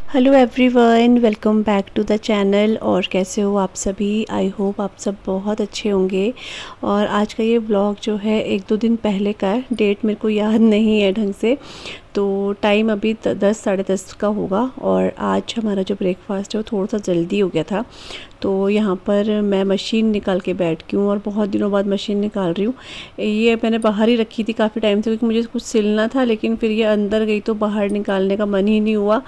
Hello everyone, welcome back to the channel. और कैसे हो आप सभी? आई होप आप सब बहुत अच्छे होंगे। और आज का ये व्लॉग जो है 1-2 दिन पहले का है, डेट मेरे को याद नहीं है ढंग से, तो टाइम अभी 10 साढ़े 10 का होगा। और आज हमारा जो ब्रेकफास्ट है वो थोड़ा सा जल्दी हो गया था, तो यहाँ पर मैं मशीन निकाल के बैठ गई हूँ और बहुत दिनों बाद मशीन निकाल रही हूँ। ये मैंने बाहर ही रखी थी काफ़ी टाइम से, क्योंकि मुझे कुछ सिलना था, लेकिन फिर ये अंदर गई तो बाहर निकालने का मन ही नहीं हुआ।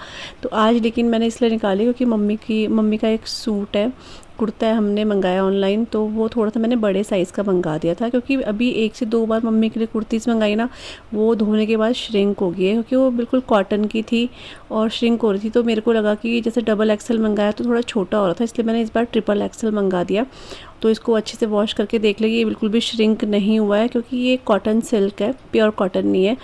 तो आज लेकिन मैंने इसलिए निकाली क्योंकि मम्मी का एक सूट है, कुर्ता है, हमने मंगाया ऑनलाइन, तो वो थोड़ा सा मैंने बड़े साइज़ का मंगा दिया था, क्योंकि अभी 1 से 2 बार मम्मी के लिए कुर्तीज़ मंगाई ना, वो धोने के बाद श्रिंक हो गई है, क्योंकि वो बिल्कुल कॉटन की थी और श्रिंक हो रही थी। तो मेरे को लगा कि जैसे डबल एक्सल मंगाया तो थोड़ा छोटा हो रहा था, इसलिए मैंने इस बार ट्रिपल एक्सल मंगा दिया। तो इसको अच्छे से वॉश करके देख लेंगे, ये बिल्कुल भी श्रिंक नहीं हुआ है, क्योंकि ये कॉटन सिल्क है, प्योर कॉटन नहीं है,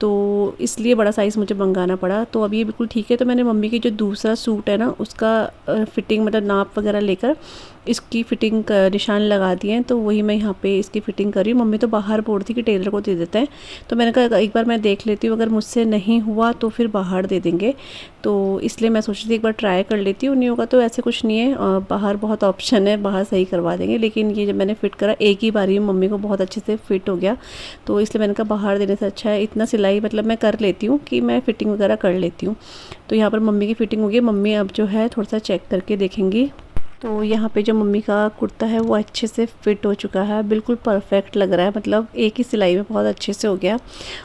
तो इसलिए बड़ा साइज़ मुझे मंगाना पड़ा। तो अभी ये बिल्कुल ठीक है। तो मैंने मम्मी की जो दूसरा सूट है ना, उसका फ़िटिंग मतलब नाप वगैरह लेकर इसकी फ़िटिंग का निशान लगा दिए हैं, तो वही मैं यहाँ पे इसकी फ़िटिंग कर रही हूँ। मम्मी तो बाहर बोल रही थी कि टेलर को दे देते हैं, तो मैंने कहा एक बार मैं देख लेती हूँ, अगर मुझसे नहीं हुआ तो फिर बाहर दे देंगे। तो इसलिए मैं सोच रही थी एक बार ट्राई कर लेती हूँ, नहीं होगा तो ऐसे कुछ नहीं है, बाहर बहुत ऑप्शन है, बाहर सही करवा देंगे। लेकिन ये जब मैंने फ़िट करा एक ही बारी में मम्मी को बहुत अच्छे से फ़िट हो गया, तो इसलिए मैंने कहा बाहर देने से अच्छा है, इतना सिलाई मतलब मैं कर लेती हूँ कि मैं फ़िटिंग वगैरह कर लेती हूँ। तो यहाँ पर मम्मी की फ़िटिंग हो गई। मम्मी अब जो है थोड़ा सा चेक करके देखेंगी। तो यहाँ पे जो मम्मी का कुर्ता है वो अच्छे से फ़िट हो चुका है, बिल्कुल परफेक्ट लग रहा है, मतलब एक ही सिलाई में बहुत अच्छे से हो गया।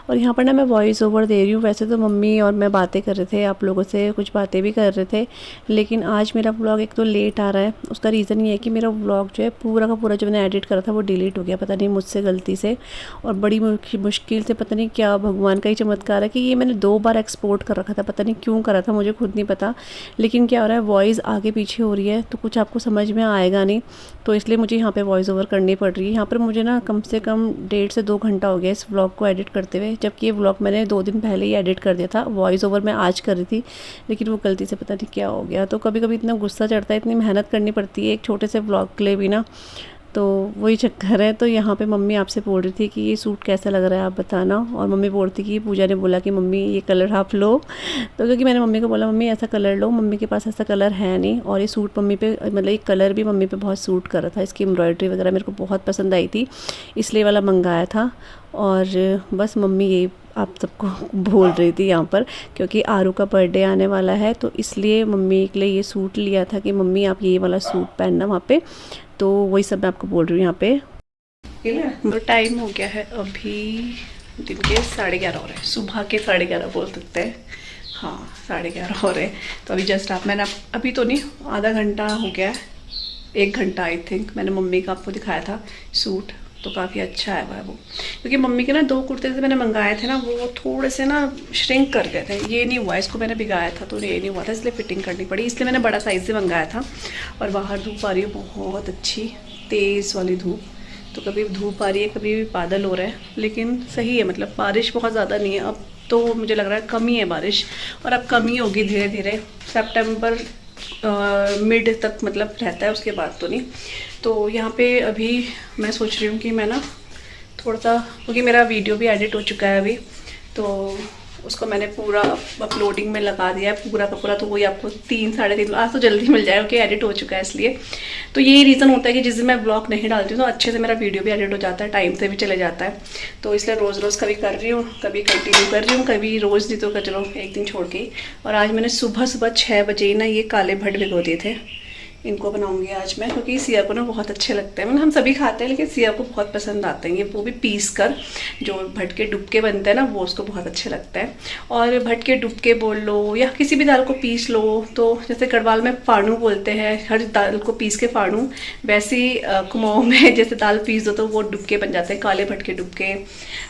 और यहाँ पर ना मैं वॉइस ओवर दे रही हूँ, वैसे तो मम्मी और मैं बातें कर रहे थे, आप लोगों से कुछ बातें भी कर रहे थे, लेकिन आज मेरा व्लॉग एक तो लेट आ रहा है। उसका रीज़न ये है कि मेरा व्लॉग जो है पूरा का पूरा जो मैंने एडिट करा था वो डिलीट हो गया, पता नहीं मुझसे गलती से, और बड़ी मुश्किल से, पता नहीं क्या भगवान का ही चमत्कार है कि ये मैंने 2 बार एक्सपोर्ट कर रखा था, पता नहीं क्यों करा था, मुझे खुद नहीं पता। लेकिन क्या हो रहा है, वॉइस आगे पीछे हो रही है तो कुछ आपको समझ में आएगा नहीं, तो इसलिए मुझे यहाँ पे वॉइस ओवर करनी पड़ रही है। यहाँ पर मुझे ना कम से कम 1.5 से 2 घंटा हो गया इस व्लॉग को एडिट करते हुए, जबकि ये व्लॉग मैंने 2 दिन पहले ही एडिट कर दिया था। वॉइस ओवर मैं आज कर रही थी, लेकिन वो गलती से पता नहीं क्या हो गया। तो कभी कभी इतना गुस्सा चढ़ता है, इतनी मेहनत करनी पड़ती है एक छोटे से व्लॉग के लिए भी ना, तो वही चक्कर है। तो यहाँ पे मम्मी आपसे बोल रही थी कि ये सूट कैसा लग रहा है आप बताना, और मम्मी बोल रही थी कि पूजा ने बोला कि मम्मी ये कलर आप लो, तो क्योंकि मैंने मम्मी को बोला मम्मी ऐसा कलर लो, मम्मी के पास ऐसा कलर है नहीं, और ये सूट मम्मी पे मतलब ये कलर भी मम्मी पे बहुत सूट कर रहा था, इसकी एम्ब्रॉयडरी वगैरह मेरे को बहुत पसंद आई थी, इसलिए वाला मंगाया था। और बस मम्मी ये आप सबको बोल रही थी यहाँ पर, क्योंकि आरू का बर्थडे आने वाला है, तो इसलिए मम्मी के लिए ये सूट लिया था कि मम्मी आप ये वाला सूट पहनना वहाँ पे, तो वही सब मैं आपको बोल रही हूँ यहाँ पे। तो टाइम हो गया है अभी दिन के 11:30 हो रहे हैं, सुबह के 11:30 बोल सकते हैं, हाँ 11:30 हो रहे हैं। तो अभी जस्ट मैंने अभी तो नहीं, आधा घंटा हो गया है, 1 घंटा आई थिंक, मैंने मम्मी का आपको दिखाया था सूट, तो काफ़ी अच्छा है वो, क्योंकि मम्मी के ना 2 कुर्ते से मैंने मंगाए थे ना, वो थोड़े से ना श्रिंक कर गए थे, ये नहीं हुआ, इसको मैंने भिगाया था तो ये नहीं हुआ था, इसलिए फ़िटिंग करनी पड़ी, इसलिए मैंने बड़ा साइज़ से मंगाया था। और बाहर धूप आ रही है बहुत अच्छी तेज़ वाली धूप, तो कभी धूप आ रही है कभी भी बादल हो रहा है, लेकिन सही है, मतलब बारिश बहुत ज़्यादा नहीं है अब, तो मुझे लग रहा है कम ही है बारिश, और अब कम ही होगी धीरे धीरे, सितंबर मिड तक मतलब रहता है, उसके बाद तो नहीं। तो यहाँ पे अभी मैं सोच रही हूँ कि मैं ना थोड़ा सा, क्योंकि मेरा वीडियो भी एडिट हो चुका है अभी, तो उसको मैंने पूरा अपलोडिंग में लगा दिया है पूरा का पूरा, तो वही आपको 3-3:30 आज तो जल्दी मिल जाएगा क्योंकि एडिट हो चुका है इसलिए। तो यही रीज़न होता है कि जिस दिन मैं ब्लॉग नहीं डालती हूँ तो अच्छे से मेरा वीडियो भी एडिट हो जाता है, टाइम से भी चले जाता है, तो इसलिए रोज़ रोज़ कभी कर रही हूँ, कभी कंटिन्यू कर रही हूँ, कभी रोज़ नहीं तो चलो एक दिन छोड़ के। और आज मैंने सुबह 6 बजे ना ये काले भट्ट भिगो दिए थे, इनको बनाऊंगी आज मैं, क्योंकि सिया को ना बहुत अच्छे लगते हैं, मतलब हम सभी खाते हैं लेकिन सिया को बहुत पसंद आते हैं ये, वो भी पीस कर जो भटके डुबके बनते हैं ना, वो उसको बहुत अच्छे लगते हैं। और भटके डुबके बोल लो या किसी भी दाल को पीस लो, तो जैसे गढ़वाल में फाड़ू बोलते हैं हर दाल को पीस के फाड़ू, वैसे ही कुमाऊँ में जैसे दाल पीस दो तो वो डुबके बन जाते हैं, काले भटके डुबके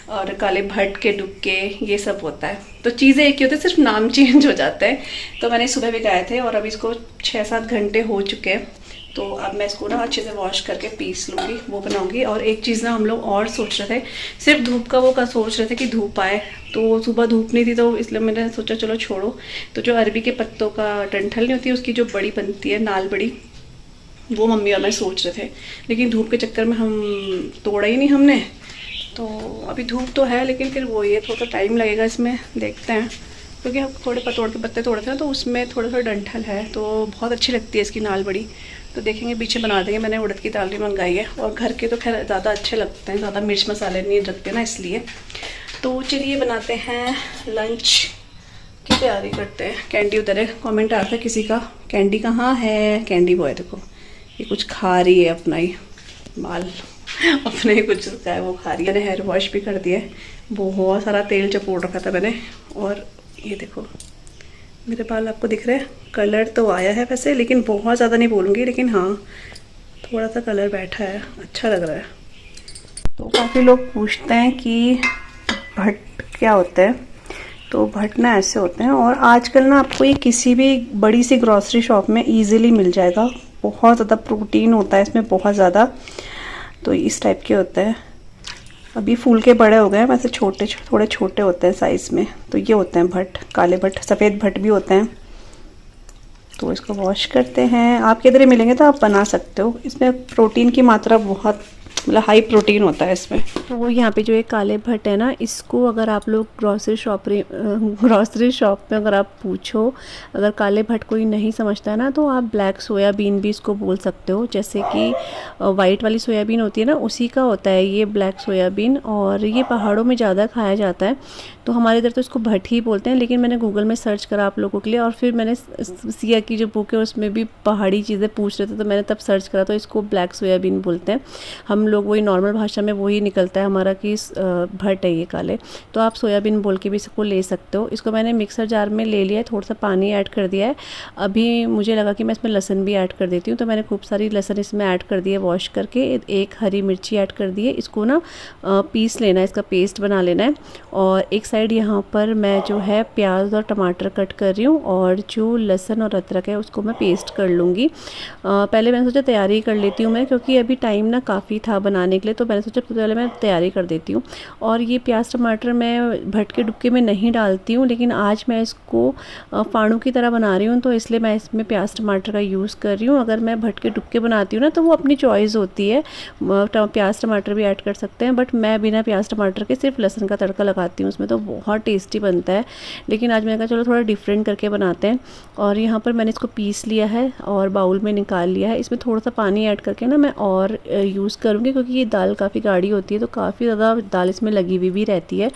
और काले भट्ट के डुबके, ये सब होता है। तो चीज़ें एक ही होती है, सिर्फ नाम चेंज हो जाते हैं। तो मैंने सुबह भिगाए थे और अब इसको 6-7 घंटे हो चुके हैं, तो अब मैं इसको ना अच्छे से वॉश करके पीस लूँगी, वो बनाऊँगी। और एक चीज़ ना हम लोग और सोच रहे थे, सिर्फ धूप का वो का सोच रहे थे कि धूप आए, तो सुबह धूप नहीं थी तो इसलिए मैंने सोचा चलो छोड़ो, तो जो अरबी के पत्तों का डंठल नहीं होती उसकी जो बड़ी बनती है नाल बड़ी, वो मम्मी और मैं सोच रहे थे, लेकिन धूप के चक्कर में हम तोड़ा ही नहीं हमने। तो अभी धूप तो है, लेकिन फिर वो ये थोड़ा टाइम लगेगा इसमें, देखते हैं। क्योंकि हम थोड़े पतोड़ के पत्ते तोड़े थे ना, तो उसमें थोड़ा थोड़ा डंठल है, तो बहुत अच्छी लगती है इसकी नाल बड़ी। तो देखेंगे पीछे बना देंगे। मैंने उड़द की दाल भी मंगाई है, और घर के तो खैर ज़्यादा अच्छे लगते हैं, ज़्यादा मिर्च मसाले नहीं रखते ना, इसलिए। तो चलिए बनाते हैं लंच की तैयारी करते हैं। कैंडी उधर है, कमेंट आ रहा था किसी का, कैंडी कहाँ है? कैंडी वो है, देखो ये कुछ खा रही है अपना ही माल, अपने ही कुछ है वो खा रही है। मैंने हेयर वॉश भी कर दिया है, बहुत सारा तेल चपोड़ रखा था मैंने। और ये देखो मेरे बाल आपको दिख रहे हैं, कलर तो आया है वैसे, लेकिन बहुत ज़्यादा नहीं बोलूँगी, लेकिन हाँ थोड़ा सा कलर बैठा है, अच्छा लग रहा है। तो काफ़ी लोग पूछते हैं कि भट्ट क्या होता है, तो भट्ट ना ऐसे होते हैं। और आजकल ना आपको ये किसी भी बड़ी सी ग्रॉसरी शॉप में इजीली मिल जाएगा। बहुत ज़्यादा प्रोटीन होता है इसमें, बहुत ज़्यादा। तो इस टाइप के होते हैं। अभी फूल के बड़े हो गए हैं, वैसे छोटे थोड़े छोटे होते हैं साइज़ में। तो ये होते हैं भट्ट, काले भट्ट, सफ़ेद भट्ट भी होते हैं। तो इसको वॉश करते हैं। आपके इधर मिलेंगे तो आप बना सकते हो। इसमें प्रोटीन की मात्रा बहुत, मतलब हाई प्रोटीन होता है इसमें। तो वो यहाँ पे जो एक काले भट्ट है ना, इसको अगर आप लोग ग्रॉसरी शॉप में अगर आप पूछो, अगर काले भट्ट कोई नहीं समझता है ना, तो आप ब्लैक सोयाबीन भी इसको बोल सकते हो। जैसे कि वाइट वाली सोयाबीन होती है ना, उसी का होता है ये ब्लैक सोयाबीन। और ये पहाड़ों में ज़्यादा खाया जाता है, तो हमारे इधर तो इसको भट्ट ही बोलते हैं। लेकिन मैंने गूगल में सर्च करा आप लोगों के लिए, और फिर मैंने सिया की जो बुक है उसमें भी पहाड़ी चीज़ें पूछ रहे थे, तो मैंने तब सर्च करा, तो इसको ब्लैक सोयाबीन बोलते हैं हम लोग। वही नॉर्मल भाषा में वही निकलता है हमारा कि भट्ट है ये काले। तो आप सोयाबीन बोल के भी इसको ले सकते हो। इसको मैंने मिक्सर जार में ले लिया है, थोड़ा सा पानी ऐड कर दिया है। अभी मुझे लगा कि मैं इसमें लहसुन भी ऐड कर देती हूँ, तो मैंने खूब सारी लहसुन इसमें ऐड कर दी है वॉश करके। एक हरी मिर्ची ऐड कर दी है। इसको ना पीस लेना है, इसका पेस्ट बना लेना है। और एक साइड यहाँ पर मैं जो है प्याज और टमाटर कट कर रही हूँ, और जो लहसुन और अदरक है उसको मैं पेस्ट कर लूँगी। पहले मैंने सोचा तैयारी कर लेती हूँ मैं, क्योंकि अभी टाइम ना काफ़ी था बनाने के लिए, तो मैंने सोचा पहले मैं तैयारी कर देती हूँ। और ये प्याज टमाटर मैं भट्ट के डुबके में नहीं डालती हूँ, लेकिन आज मैं इसको फाड़ू की तरह बना रही हूँ, तो इसलिए मैं इसमें प्याज टमाटर का यूज़ कर रही हूँ। अगर मैं भट्ट के डुबके बनाती हूँ ना, तो वो अपनी चॉइस होती है, प्याज टमाटर भी ऐड कर सकते हैं, बट मैं बिना प्याज टमाटर के सिर्फ लहसुन का तड़का लगाती हूँ उसमें, तो बहुत टेस्टी बनता है। लेकिन आज मैंने कहा चलो थोड़ा डिफरेंट करके बनाते हैं। और यहाँ पर मैंने इसको पीस लिया है और बाउल में निकाल लिया है। इसमें थोड़ा सा पानी ऐड करके ना मैं और यूज़ करूँगी, क्योंकि ये दाल काफ़ी गाढ़ी होती है, तो काफ़ी ज़्यादा दाल इसमें लगी हुई भी रहती है,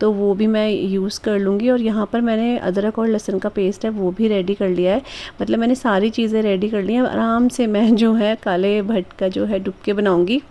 तो वो भी मैं यूज़ कर लूँगी। और यहाँ पर मैंने अदरक और लहसुन का पेस्ट है वो भी रेडी कर लिया है। मतलब मैंने सारी चीज़ें रेडी कर ली हैं। आराम से मैं जो है काले भट्ट का जो है डुबके बनाऊँगी,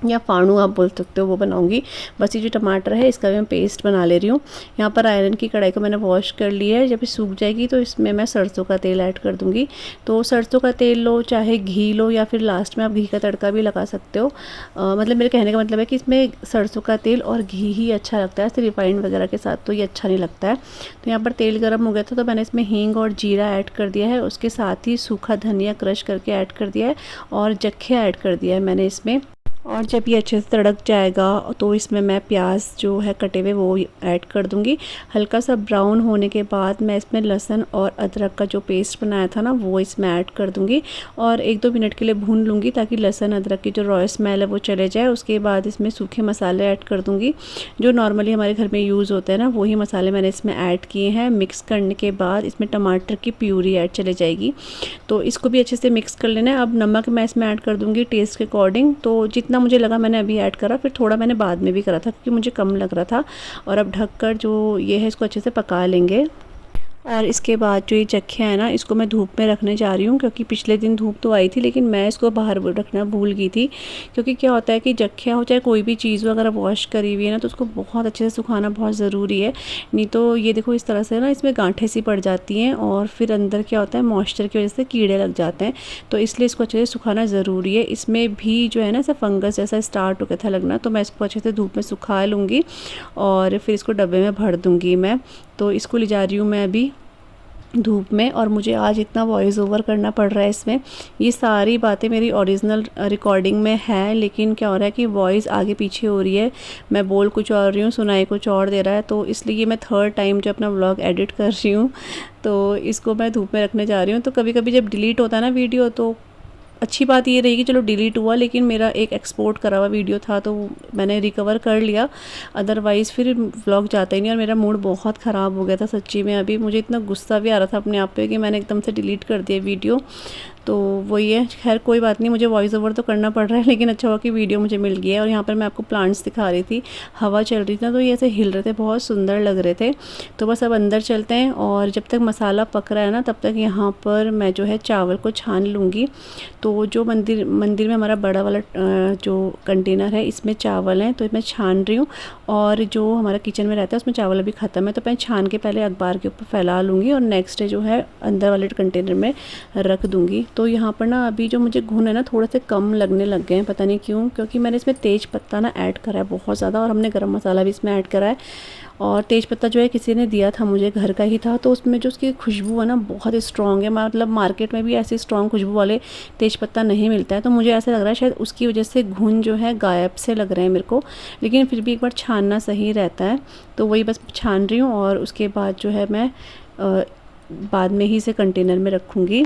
या फाड़ू आप बोल सकते हो, वो बनाऊंगी। बस ये जो टमाटर है इसका भी मैं पेस्ट बना ले रही हूँ। यहाँ पर आयरन की कढ़ाई को मैंने वॉश कर लिया है। जब ये सूख जाएगी तो इसमें मैं सरसों का तेल ऐड कर दूँगी। तो सरसों का तेल लो, चाहे घी लो, या फिर लास्ट में आप घी का तड़का भी लगा सकते हो। मतलब मेरे कहने का मतलब है कि इसमें सरसों का तेल और घी ही अच्छा लगता है, सिर्फ रिफाइंड वगैरह के साथ तो ये अच्छा नहीं लगता है। तो यहाँ पर तेल गर्म हो गया था, तो मैंने इसमें हींग और जीरा ऐड कर दिया है। उसके साथ ही सूखा धनिया क्रश करके ऐड कर दिया है, और जख्या ऐड कर दिया है मैंने इसमें। और जब ये अच्छे से तड़क जाएगा तो इसमें मैं प्याज जो है कटे हुए वो ऐड कर दूंगी। हल्का सा ब्राउन होने के बाद मैं इसमें लहसुन और अदरक का जो पेस्ट बनाया था ना, वो इसमें ऐड कर दूंगी, और 1-2 मिनट के लिए भून लूँगी, ताकि लहसुन अदरक की जो रॉ स्मेल है वो चले जाए। उसके बाद इसमें सूखे मसाले ऐड कर दूँगी, जो नॉर्मली हमारे घर में यूज़ होते हैं ना, वही मसाले मैंने इसमें ऐड किए हैं। मिक्स करने के बाद इसमें टमाटर की प्यूरी ऐड चले जाएगी, तो इसको भी अच्छे से मिक्स कर लेना है। अब नमक मैं इसमें ऐड कर दूँगी टेस्ट के अकॉर्डिंग, तो जितना मुझे लगा मैंने अभी ऐड करा, फिर थोड़ा मैंने बाद में भी करा था क्योंकि मुझे कम लग रहा था। और अब ढककर जो ये है इसको अच्छे से पका लेंगे। और इसके बाद जो ये जख्या है ना, इसको मैं धूप में रखने जा रही हूँ, क्योंकि पिछले दिन धूप तो आई थी, लेकिन मैं इसको बाहर रखना भूल गई थी। क्योंकि क्या होता है कि जख्या हो चाहे कोई भी चीज़ हो, अगर आप वॉश करी हुई है ना, तो उसको बहुत अच्छे से सुखाना बहुत ज़रूरी है। नहीं तो ये देखो इस तरह से ना इसमें गांठें सी पड़ जाती हैं, और फिर अंदर क्या होता है मॉइस्चर की वजह से कीड़े लग जाते हैं। तो इसलिए इसको अच्छे से सुखाना ज़रूरी है। इसमें भी जो है ना ऐसा फंगस जैसा स्टार्ट हो गया था लगना, तो मैं इसको अच्छे से धूप में सुखा लूँगी, और फिर इसको डब्बे में भर दूँगी मैं। तो इसको ले जा रही हूँ मैं अभी धूप में। और मुझे आज इतना वॉइस ओवर करना पड़ रहा है इसमें, ये सारी बातें मेरी ओरिजिनल रिकॉर्डिंग में है, लेकिन क्या हो रहा है कि वॉइस आगे पीछे हो रही है, मैं बोल कुछ और रही हूँ, सुनाई कुछ और दे रहा है। तो इसलिए मैं थर्ड टाइम जो अपना व्लॉग एडिट कर रही हूँ, तो इसको मैं धूप में रखने जा रही हूँ। तो कभी कभी जब डिलीट होता है ना वीडियो, तो अच्छी बात ये रही कि चलो डिलीट हुआ, लेकिन मेरा एक एक्सपोर्ट करा हुआ वीडियो था तो मैंने रिकवर कर लिया, अदरवाइज़ फिर व्लॉग जाता ही नहीं। और मेरा मूड बहुत ख़राब हो गया था सच्ची में, अभी मुझे इतना गुस्सा भी आ रहा था अपने आप पे कि मैंने एकदम से डिलीट कर दिया वीडियो। तो वही है, खैर कोई बात नहीं, मुझे वॉइस ओवर तो करना पड़ रहा है, लेकिन अच्छा हुआ कि वीडियो मुझे मिल गया है। और यहाँ पर मैं आपको प्लांट्स दिखा रही थी, हवा चल रही थी ना, तो ये ऐसे हिल रहे थे, बहुत सुंदर लग रहे थे। तो बस अब अंदर चलते हैं, और जब तक मसाला पक रहा है ना, तब तक यहाँ पर मैं जो है चावल को छान लूँगी। तो जो मंदिर में हमारा बड़ा वाला जो कंटेनर है, इसमें चावल हैं, तो मैं छान रही हूँ। और जो हमारा किचन में रहता है उसमें चावल अभी ख़त्म है, तो मैं छान के पहले अखबार के ऊपर फैला लूँगी, और नेक्स्ट डे जो है अंदर वाले कंटेनर में रख दूँगी। तो यहाँ पर ना अभी जो मुझे घुन है ना, थोड़े से कम लगने लग गए हैं, पता नहीं क्यों, क्योंकि मैंने इसमें तेज पत्ता ना ऐड करा है बहुत ज़्यादा, और हमने गरम मसाला भी इसमें ऐड करा है। और तेज पत्ता जो है किसी ने दिया था मुझे, घर का ही था, तो उसमें जो उसकी खुशबू है ना बहुत स्ट्रॉन्ग है, मतलब मार्केट में भी ऐसी स्ट्रॉन्ग खुशबू वाले तेज पत्ता नहीं मिलता है। तो मुझे ऐसा लग रहा है शायद उसकी वजह से घुन जो है गायब से लग रहे हैं मेरे को, लेकिन फिर भी एक बार छानना सही रहता है। तो वही बस छान रही हूँ, और उसके बाद जो है मैं बाद में ही इसे कंटेनर में रखूँगी।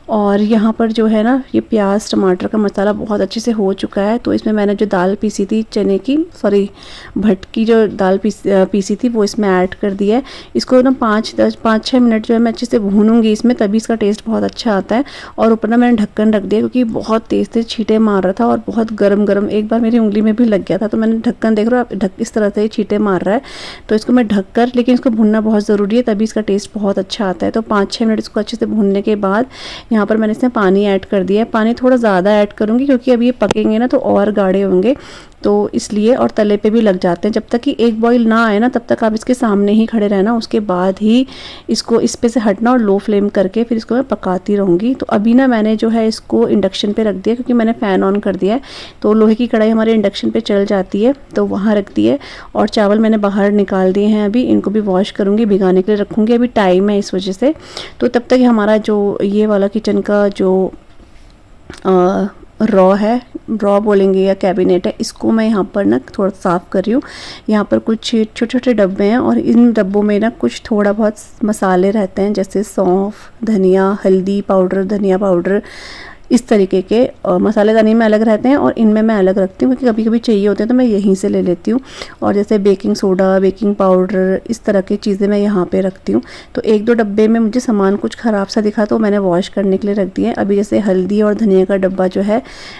और यहाँ पर जो है ना, ये प्याज टमाटर का मसाला बहुत अच्छे से हो चुका है। तो इसमें मैंने जो दाल पीसी थी चने की, सॉरी भट की जो दाल पीसी थी, वो इसमें ऐड कर दिया है। इसको ना 5-6 मिनट जो है मैं अच्छे से भूनूंगी इसमें, तभी इसका टेस्ट बहुत अच्छा आता है। और ऊपर ना मैंने ढक्कन रख दिया, क्योंकि बहुत तेज़ तेज़ छींटे मार रहा था और बहुत गरम एक बार मेरी उंगली में भी लग गया था। तो मैंने ढक्कन, देख रहा हूँ इस तरह से छींटे मार रहा है, तो इसको मैं ढक कर, लेकिन इसको भूनना बहुत ज़रूरी है, तभी इसका टेस्ट बहुत अच्छा आता है। तो 5-6 मिनट इसको अच्छे से भूनने के बाद यहाँ पर मैंने इसमें पानी ऐड कर दिया है। पानी थोड़ा ज़्यादा ऐड करूँगी, क्योंकि अभी ये पकेंगे ना तो और गाढ़े होंगे, तो इसलिए, और तले पे भी लग जाते हैं। जब तक कि एक बॉईल ना आए ना, तब तक आप इसके सामने ही खड़े रहना, उसके बाद ही इसको इस पे से हटना, और लो फ्लेम करके फिर इसको मैं पकाती रहूँगी। तो अभी ना मैंने जो है इसको इंडक्शन पे रख दिया, क्योंकि मैंने फ़ैन ऑन कर दिया है, तो लोहे की कढ़ाई हमारे इंडक्शन पे चल जाती है, तो वहाँ रख दी है। और चावल मैंने बाहर निकाल दिए हैं, अभी इनको भी वॉश करूँगी, भिगाने के लिए रखूँगी, अभी टाइम है इस वजह से। तो तब तक हमारा जो ये वाला किचन का जो रॉ बोलेंगे या कैबिनेट है, इसको मैं यहाँ पर ना थोड़ा साफ़ कर रही हूँ। यहाँ पर कुछ छोटे छोटे डब्बे हैं, और इन डब्बों में ना कुछ थोड़ा बहुत मसाले रहते हैं, जैसे सौंफ, धनिया, हल्दी पाउडर, धनिया पाउडर, इस तरीके के मसालेदानी में अलग रहते हैं, और इनमें मैं अलग रखती हूँ, क्योंकि कभी कभी चाहिए होते हैं तो मैं यहीं से ले लेती हूँ। और जैसे बेकिंग सोडा, बेकिंग पाउडर, इस तरह की चीज़ें मैं यहाँ पे रखती हूँ। तो 1-2 डब्बे में मुझे सामान कुछ ख़राब सा दिखा, तो मैंने वॉश करने के लिए रख दिया है। अभी जैसे हल्दी और धनिया का डब्बा जो है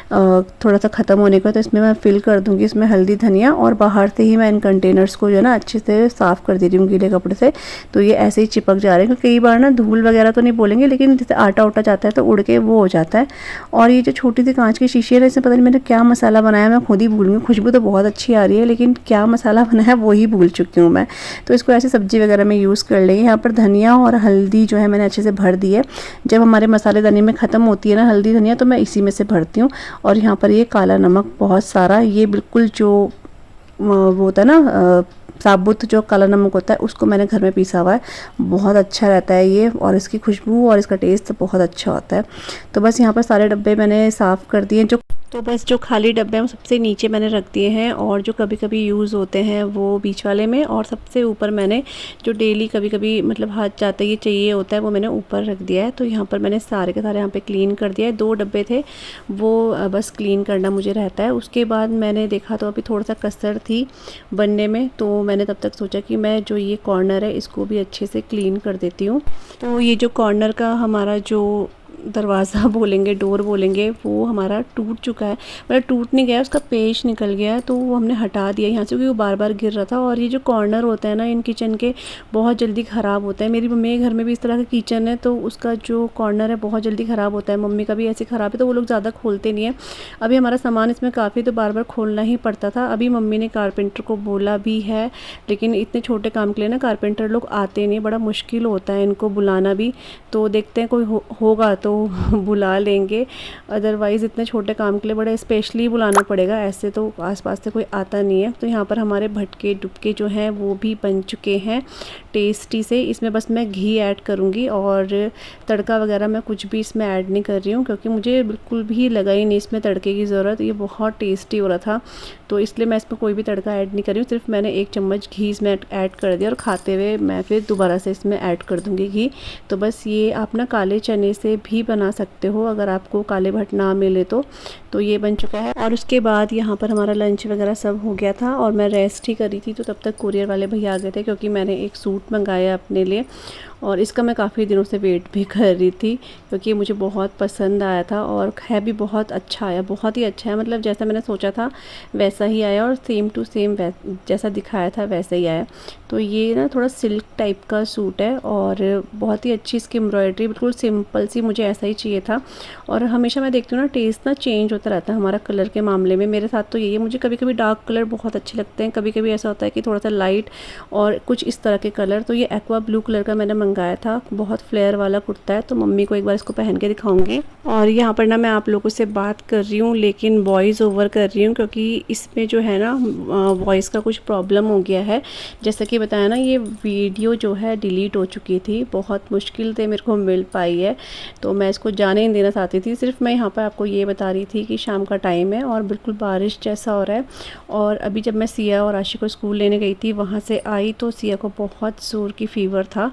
थोड़ा सा ख़त्म होने का, तो इसमें मैं फिल कर दूँगी इसमें हल्दी धनिया, और बाहर से ही मैं इन कंटेनर्स को जो है ना अच्छे से साफ़ कर दे रही हूँ गीले कपड़े से। तो ये ऐसे ही चिपक जा रहे हैं, क्योंकि कई बार ना धूल वगैरह तो नहीं बोलेंगे, लेकिन जैसे आटा उटा जाता है तो उड़ के वो हो जाता है। और ये जो छोटी सी कांच की शीशी है, इसमें पता नहीं मैंने क्या मसाला बनाया, मैं खुद ही भूल गई। खुशबू तो बहुत अच्छी आ रही है, लेकिन क्या मसाला बनाया वो ही भूल चुकी हूँ मैं। तो इसको ऐसे सब्जी वगैरह में यूज़ कर लेंगे। यहाँ पर धनिया और हल्दी जो है मैंने अच्छे से भर दी है। जब हमारे मसालेदानी में ख़त्म होती है ना हल्दी धनिया, तो मैं इसी में से भरती हूँ। और यहाँ पर ये काला नमक बहुत सारा, ये बिल्कुल जो वो होता है ना साबुत जो काला नमक होता है, उसको मैंने घर में पीसा हुआ है, बहुत अच्छा रहता है ये, और इसकी खुशबू और इसका टेस्ट बहुत अच्छा होता है। तो बस यहाँ पर सारे डब्बे मैंने साफ़ कर दिए, तो बस जो खाली डब्बे हैं वो सबसे नीचे मैंने रख दिए हैं, और जो कभी कभी यूज़ होते हैं वो बीच वाले में, और सबसे ऊपर मैंने जो डेली कभी कभी मतलब हाथ जाते ये चाहिए होता है वो मैंने ऊपर रख दिया है। तो यहाँ पर मैंने सारे के सारे यहाँ पे क्लीन कर दिया है। 2 डब्बे थे वो बस क्लीन करना मुझे रहता है। उसके बाद मैंने देखा तो अभी थोड़ा सा कसर थी बनने में, तो मैंने तब तक सोचा कि मैं जो ये कॉर्नर है इसको भी अच्छे से क्लीन कर देती हूँ। तो ये जो कॉर्नर का हमारा जो दरवाज़ा बोलेंगे, डोर बोलेंगे, वो हमारा टूट चुका है, मतलब टूट नहीं गया, उसका पेच निकल गया है, तो वो हमने हटा दिया यहाँ से, क्योंकि वो बार बार गिर रहा था। और ये जो कॉर्नर होता है ना इन किचन के, बहुत जल्दी ख़राब होता है। मेरी मम्मी के घर में भी इस तरह का किचन है, तो उसका जो कॉर्नर है बहुत जल्दी ख़राब होता है। मम्मी का भी ऐसे ख़राब है, तो वो लोग ज़्यादा खोलते नहीं है। अभी हमारा सामान इसमें काफ़ी, तो बार बार खोलना ही पड़ता था। अभी मम्मी ने कारपेंटर को बोला भी है, लेकिन इतने छोटे काम के लिए ना कारपेंटर लोग आते नहीं, बड़ा मुश्किल होता है इनको बुलाना भी। तो देखते हैं कोई होगा तो बुला लेंगे, अदरवाइज़ इतने छोटे काम के लिए बड़ा स्पेशली बुलाना पड़ेगा, ऐसे तो आसपास से कोई आता नहीं है। तो यहाँ पर हमारे भटके डुबके जो हैं वो भी बन चुके हैं टेस्टी से। इसमें बस मैं घी ऐड करूँगी और तड़का वगैरह मैं कुछ भी इसमें ऐड नहीं कर रही हूँ, क्योंकि मुझे बिल्कुल भी लगा ही नहीं इसमें तड़के की ज़रूरत। ये बहुत टेस्टी हो रहा था, तो इसलिए मैं इसमें कोई भी तड़का ऐड नहीं कर रही हूँ। सिर्फ मैंने 1 चम्मच घी इसमें ऐड कर दिया और खाते हुए मैं फिर दोबारा से इसमें ऐड कर दूँगी घी। तो बस ये आप ना काले चने से भी बना सकते हो, अगर आपको काले भट्ट ना मिले तो ये बन चुका है। और उसके बाद यहाँ पर हमारा लंच वगैरह सब हो गया था और मैं रेस्ट ही कर रही थी। तो तब तक कुरियर वाले भैया आ गए थे, क्योंकि मैंने एक सूट मंगाया अपने लिए और इसका मैं काफ़ी दिनों से वेट भी कर रही थी, क्योंकि मुझे बहुत पसंद आया था और है भी बहुत अच्छा आया, बहुत ही अच्छा है। मतलब जैसा मैंने सोचा था वैसा ही आया और सेम टू सेम जैसा दिखाया था वैसा ही आया। तो ये ना थोड़ा सिल्क टाइप का सूट है और बहुत ही अच्छी इसकी एम्ब्रॉयडरी, बिल्कुल सिंपल सी, मुझे ऐसा ही चाहिए था। और हमेशा मैं देखती हूँ ना टेस्ट ना चेंज होता रहता है हमारा कलर के मामले में। मेरे साथ तो यही है, मुझे कभी कभी डार्क कलर बहुत अच्छे लगते हैं, कभी कभी ऐसा होता है कि थोड़ा सा लाइट और कुछ इस तरह के कलर। तो ये एक्वा ब्लू कलर का मैंने मंगाया था, बहुत फ्लेयर वाला कुर्ता है, तो मम्मी को एक बार इसको पहन के दिखाऊंगी। और यहाँ पर ना मैं आप लोगों से बात कर रही हूँ लेकिन वॉइस ओवर कर रही हूँ, क्योंकि इसमें जो है ना वॉइस का कुछ प्रॉब्लम हो गया है। जैसा कि बताया ना, ये वीडियो जो है डिलीट हो चुकी थी, बहुत मुश्किल से मेरे को मिल पाई है, तो मैं इसको जाने नहीं देना चाहती थी। सिर्फ मैं यहाँ पर आपको ये बता रही थी कि शाम का टाइम है और बिल्कुल बारिश जैसा हो रहा है। और अभी जब मैं सिया और आशी को स्कूल लेने गई थी, वहाँ से आई तो सिया को बहुत जोर की फ़ीवर था,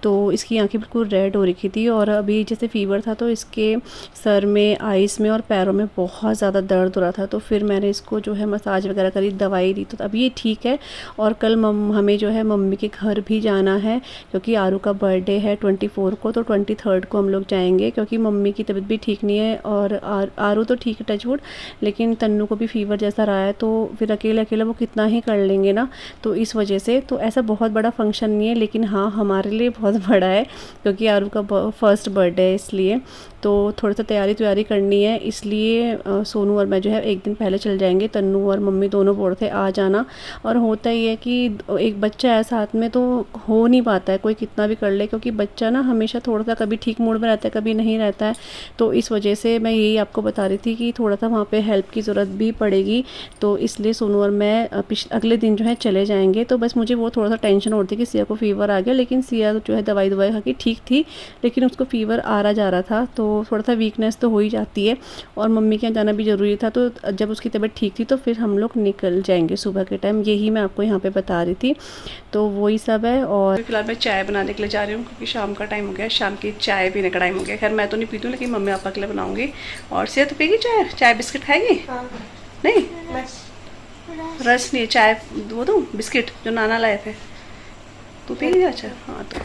तो इसकी आंखें बिल्कुल रेड हो रखी थी। और अभी जैसे फ़ीवर था तो इसके सर में, आइज़ में और पैरों में बहुत ज़्यादा दर्द हो रहा था। तो फिर मैंने इसको जो है मसाज वगैरह करी, दवाई दी, तो अभी ये ठीक है। और कल हमें जो है मम्मी के घर भी जाना है, क्योंकि आरू का बर्थडे है 24 को, तो 23 को हम लोग जाएंगे, क्योंकि मम्मी की तबीयत भी ठीक नहीं है और आरू तो ठीक है टचवुड, लेकिन तन्नू को भी फ़ीवर जैसा रहा है, तो फिर अकेले अकेले वो कितना ही कर लेंगे ना। तो इस वजह से तो ऐसा बहुत बड़ा फंक्शन नहीं है, लेकिन हाँ हमारे लिए बहुत बड़ा है, क्योंकि आरू का फर्स्ट बर्थडे है, इसलिए तो थोड़ा सा तैयारी करनी है। इसलिए सोनू और मैं जो है एक दिन पहले चल जाएंगे। तन्नू और मम्मी दोनों बोल रहे थे आ जाना, और होता ही है कि एक बच्चा है साथ में तो हो नहीं पाता है कोई कितना भी कर ले, क्योंकि बच्चा ना हमेशा थोड़ा सा कभी ठीक मूड में रहता है, कभी नहीं रहता है। तो इस वजह से मैं यही आपको बता रही थी कि थोड़ा सा वहाँ पे हेल्प की ज़रूरत भी पड़ेगी, तो इसलिए सोनू और मैं अगले दिन जो है चले जाएंगे। तो बस मुझे वो थोड़ा सा टेंशन हो रही थी कि सिया को फ़ीवर आ गया, लेकिन सिया जो है दवाई खा के ठीक थी, लेकिन उसको फ़ीवर आ रहा जा रहा था, तो थोड़ा सा वीकनेस तो हो ही जाती है। और मम्मी के यहाँ जाना भी ज़रूरी था, तो जब उसकी तबीयत ठीक थी तो फिर हम लोग निकल जाएंगे सुबह के टाइम। यही मैं आपको यहाँ पे बता रही थी, तो वही सब है। और फिलहाल मैं चाय बनाने के लिए जा रही हूँ, क्योंकि शाम का टाइम हो गया, शाम की चाय पीने का टाइम हो गया। खैर मैं तो नहीं पीती हूँ, लेकिन मम्मी पापा के लिए बनाऊँगी। और सिया तो पीगी चाय बिस्किट खाएगी? नहीं, रस नहीं, चाय वो दूँ, बिस्किट जो नाना लाए थे, तू पीगी? अच्छा हाँ, तो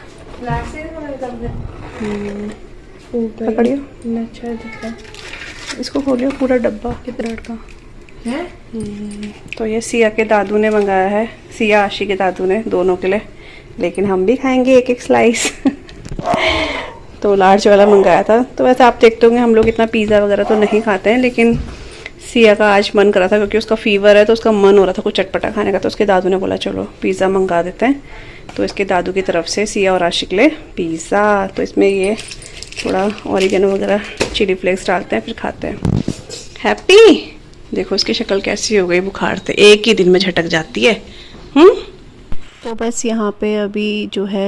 पकड़ियो, अच्छा दिख रहा, इसको खोलियो पूरा डब्बा कितना का है। तो ये सिया के दादू ने मंगाया है, सिया आशी के दादू ने, दोनों के लिए, लेकिन हम भी खाएंगे एक एक स्लाइस। तो लार्ज वाला मंगाया था। तो वैसे आप देखते होंगे हम लोग इतना पिज़्ज़ा वगैरह तो नहीं खाते हैं, लेकिन सिया का आज मन करा था, क्योंकि उसका फ़ीवर है तो उसका मन हो रहा था कुछ चटपटा खाने का, तो उसके दादू ने बोला चलो पिज़्ज़ा मंगा देते हैं। तो इसके दादू की तरफ से सिया और आशिक ले पिज़्ज़ा। तो इसमें ये थोड़ा ऑरिगेनो वगैरह चिली फ्लेक्स डालते हैं, फिर खाते हैं। हैप्पी देखो इसकी शक्ल कैसी हो गई, बुखार से एक ही दिन में झटक जाती है। तो बस यहाँ पे अभी जो है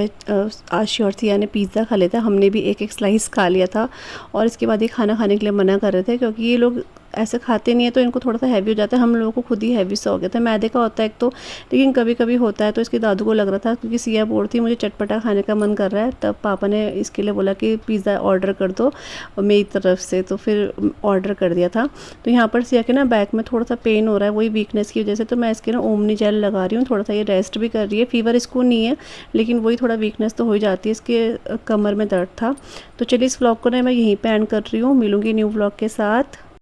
आशी और सिया ने पिज़्ज़ा खा लिया था, हमने भी एक एक स्लाइस खा लिया था, और इसके बाद ये खाना खाने के लिए मना कर रहे थे, क्योंकि ये लोग ऐसे खाते नहीं है तो इनको थोड़ा सा हैवी हो जाता है। हम लोगों को खुद ही हैवी सा हो गया था, मैदे का होता है एक तो, लेकिन कभी कभी होता है। तो इसके दादू को लग रहा था, क्योंकि सिया बोल थी मुझे चटपटा खाने का मन कर रहा है, तब पापा ने इसके लिए बोला कि पिज़्ज़ा ऑर्डर कर दो मेरी तरफ से, तो फिर ऑर्डर कर दिया था। तो यहाँ पर सिया के ना बैक में थोड़ा सा पेन हो रहा है, वही वीकनेस की वजह से, तो मैं इसके ना ओमनी जेल लगा रही हूँ, थोड़ा सा ये रेस्ट भी कर रही है। फ़ीवर इसको नहीं है, लेकिन वही थोड़ा वीकनेस तो हो ही जाती है, इसके कमर में दर्द था। तो चलिए इस व्लॉग को ना मैं यहीं पे एंड कर रही हूँ, मिलूँगी न्यू व्लॉग के साथ।